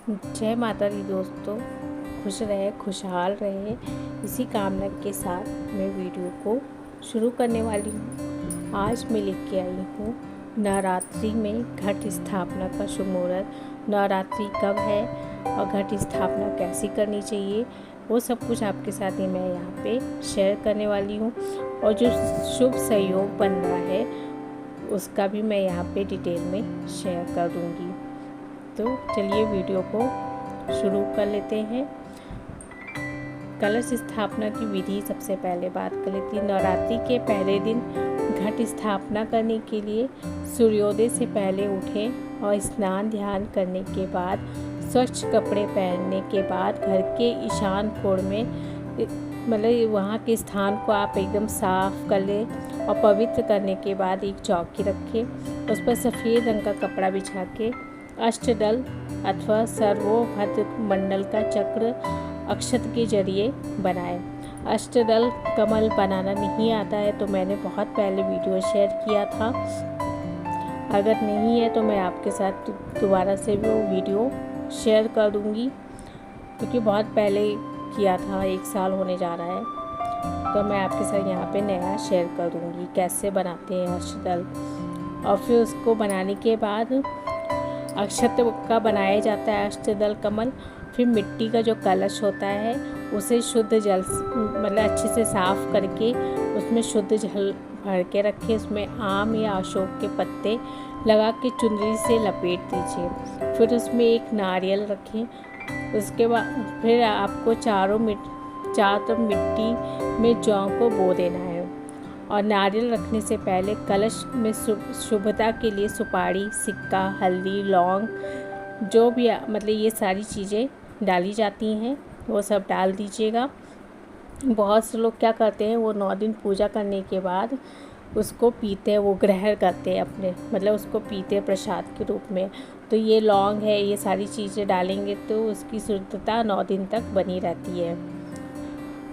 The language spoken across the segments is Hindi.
जय माता दी दोस्तों, खुश रहे, खुशहाल रहे, इसी कामना के साथ मैं वीडियो को शुरू करने वाली हूँ। आज मैं लेके आई हूँ नवरात्रि में घट स्थापना का शुभ मुहूर्त। नवरात्रि कब है और घट स्थापना कैसी करनी चाहिए, वो सब कुछ आपके साथ ही मैं यहाँ पे शेयर करने वाली हूँ। और जो शुभ सहयोग बन रहा है उसका भी मैं यहाँ पे डिटेल में शेयर कर दूँगी। तो चलिए वीडियो को शुरू कर लेते हैं। कलश स्थापना की विधि सबसे पहले बात कर लेती हैं। नवरात्रि के पहले दिन घट स्थापना करने के लिए सूर्योदय से पहले उठें और स्नान ध्यान करने के बाद स्वच्छ कपड़े पहनने के बाद घर के ईशान कोण में मतलब वहाँ के स्थान को आप एकदम साफ कर लें और पवित्र करने के बाद एक चौकी रखें। उस पर सफ़ेद रंग का कपड़ा बिछा के अष्टदल अथवा सर्वोभद्र मंडल का चक्र अक्षत के जरिए बनाएं। अष्टदल कमल बनाना नहीं आता है तो मैंने बहुत पहले वीडियो शेयर किया था। अगर नहीं है तो मैं आपके साथ दोबारा से वो वीडियो शेयर कर दूंगी, क्योंकि बहुत पहले किया था, 1 साल होने जा रहा है। तो मैं आपके साथ यहाँ पे नया शेयर कर दूंगी कैसे बनाते हैं अष्टदल। और फिर उसको बनाने के बाद अक्षत का बनाया जाता है अष्टदल कमल। फिर मिट्टी का जो कलश होता है उसे शुद्ध जल मतलब अच्छे से साफ़ करके उसमें शुद्ध जल भर के रखें। उसमें आम या अशोक के पत्ते लगा के चुनरी से लपेट दीजिए। फिर उसमें एक नारियल रखें। उसके बाद फिर आपको चारों तरफ मिट्टी में जौ को बो देना है। और नारियल रखने से पहले कलश में शुभता के लिए सुपारी, सिक्का, हल्दी, लौंग, जो भी मतलब ये सारी चीज़ें डाली जाती हैं वो सब डाल दीजिएगा। बहुत से लोग क्या करते हैं, वो 9 दिन पूजा करने के बाद उसको पीते हैं, वो ग्रहण करते हैं अपने मतलब उसको पीते हैं प्रसाद के रूप में। तो ये लौंग है, ये सारी चीज़ें डालेंगे तो उसकी शुद्धता 9 दिन तक बनी रहती है।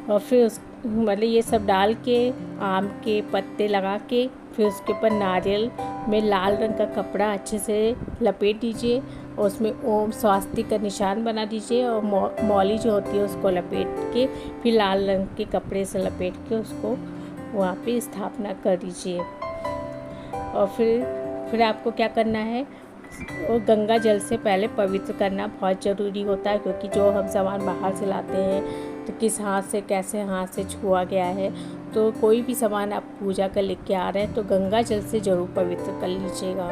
और फिर मतलब ये सब डाल के आम के पत्ते लगा के फिर उसके ऊपर नारियल में लाल रंग का कपड़ा अच्छे से लपेट दीजिए और उसमें ओम स्वास्तिक का निशान बना दीजिए। और मौली जो होती है उसको लपेट के फिर लाल रंग के कपड़े से लपेट के उसको वहाँ पे स्थापना कर दीजिए। और फिर आपको क्या करना है, और गंगा जल से पहले पवित्र करना बहुत ज़रूरी होता है, क्योंकि जो हम सामान बाहर से लाते हैं तो किस हाथ से कैसे हाथ से छुआ गया है। तो कोई भी सामान आप पूजा कर लेके आ रहे हैं तो गंगा जल से ज़रूर पवित्र कर लीजिएगा।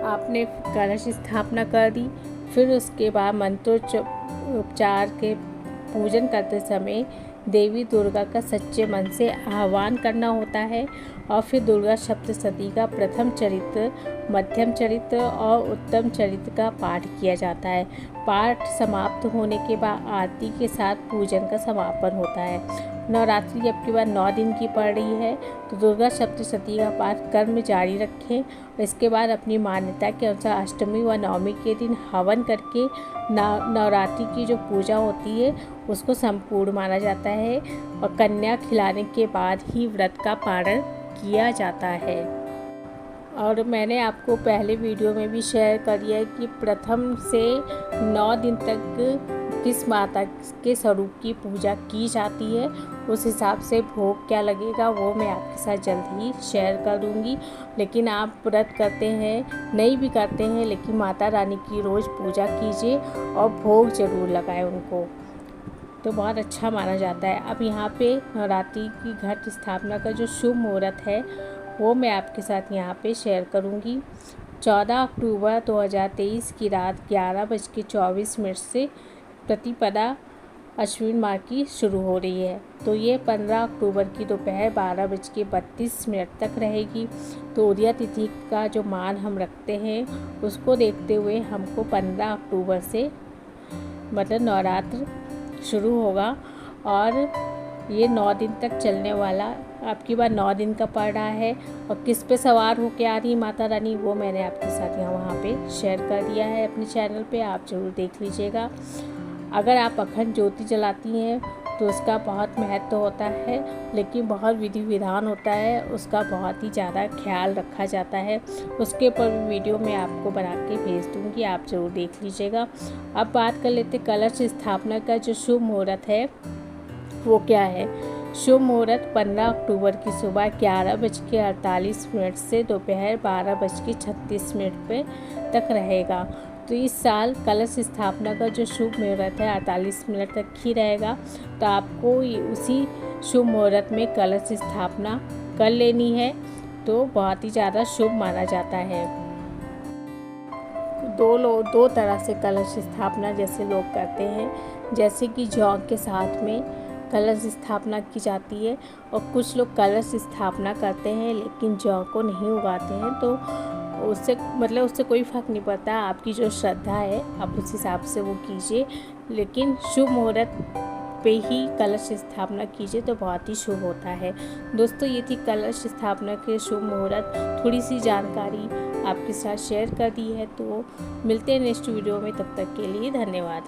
आपने कलश स्थापना कर दी। फिर उसके बाद मंत्रोच्चार के पूजन करते समय देवी दुर्गा का सच्चे मन से आह्वान करना होता है। और फिर दुर्गा सप्तशती का प्रथम चरित्र, मध्यम चरित्र और उत्तम चरित्र का पाठ किया जाता है। पाठ समाप्त होने के बाद आरती के साथ पूजन का समापन होता है। नवरात्रि जब की बार 9 दिन की पड़ रही है तो दुर्गा सप्तशती का पाठ कर्म जारी रखें। इसके बाद अपनी मान्यता के अनुसार अष्टमी व नवमी के दिन हवन करके नवरात्रि की जो पूजा होती है उसको संपूर्ण माना जाता है। और कन्या खिलाने के बाद ही व्रत का पारण किया जाता है। और मैंने आपको पहले वीडियो में भी शेयर कर दिया है कि प्रथम से 9 दिन तक किस माता के स्वरूप की पूजा की जाती है, उस हिसाब से भोग क्या लगेगा वो मैं आपके साथ जल्द ही शेयर कर दूंगी। लेकिन आप व्रत करते हैं, नहीं भी करते हैं, लेकिन माता रानी की रोज़ पूजा कीजिए और भोग ज़रूर लगाएं उनको, तो बहुत अच्छा माना जाता है। अब यहाँ पे नवरात्रि की घट स्थापना का जो शुभ मुहूर्त है वो मैं आपके साथ यहाँ पे शेयर करूँगी। 14 अक्टूबर 2023 की रात 11:24 से प्रतिपदा अश्विन माह की शुरू हो रही है। तो ये 15 अक्टूबर की दोपहर 12:32 तक रहेगी। तो उदया तिथि का जो मान हम रखते हैं उसको देखते हुए हमको 15 अक्टूबर से मतलब नवरात्र शुरू होगा। और ये 9 दिन तक चलने वाला आपकी बार 9 दिन का पड़ रहा है। और किस पे सवार होके आ रही माता रानी वो मैंने आपके साथ वहाँ पे शेयर कर दिया है अपने चैनल पे, आप ज़रूर देख लीजिएगा। अगर आप अखंड ज्योति जलाती हैं तो उसका बहुत महत्व होता है, लेकिन बहुत विधि विधान होता है, उसका बहुत ही ज़्यादा ख्याल रखा जाता है। उसके ऊपर भी वीडियो मैं आपको बना के भेज दूँगी, आप ज़रूर देख लीजिएगा। अब बात कर लेते कलश स्थापना का जो शुभ मुहूर्त है वो क्या है। शुभ मुहूर्त 15 अक्टूबर की सुबह 11:48 से दोपहर 12:36 पे तक रहेगा। तो इस साल कलश स्थापना का जो शुभ मुहूर्त है 48 मिनट तक ही रहेगा। तो आपको उसी शुभ मुहूर्त में कलश स्थापना कर लेनी है, तो बहुत ही ज़्यादा शुभ माना जाता है। दो तरह से कलश स्थापना जैसे लोग करते हैं, जैसे कि जौ के साथ में कलश स्थापना की जाती है, और कुछ लोग कलश स्थापना करते हैं लेकिन जौ को नहीं उगाते हैं। तो उससे कोई फ़र्क नहीं पड़ता, आपकी जो श्रद्धा है आप उस हिसाब से वो कीजिए, लेकिन शुभ मुहूर्त पे ही कलश स्थापना कीजिए तो बहुत ही शुभ होता है। दोस्तों, ये थी कलश स्थापना के शुभ मुहूर्त, थोड़ी सी जानकारी आपके साथ शेयर कर दी है। तो मिलते हैं नेक्स्ट वीडियो में, तब तक के लिए धन्यवाद।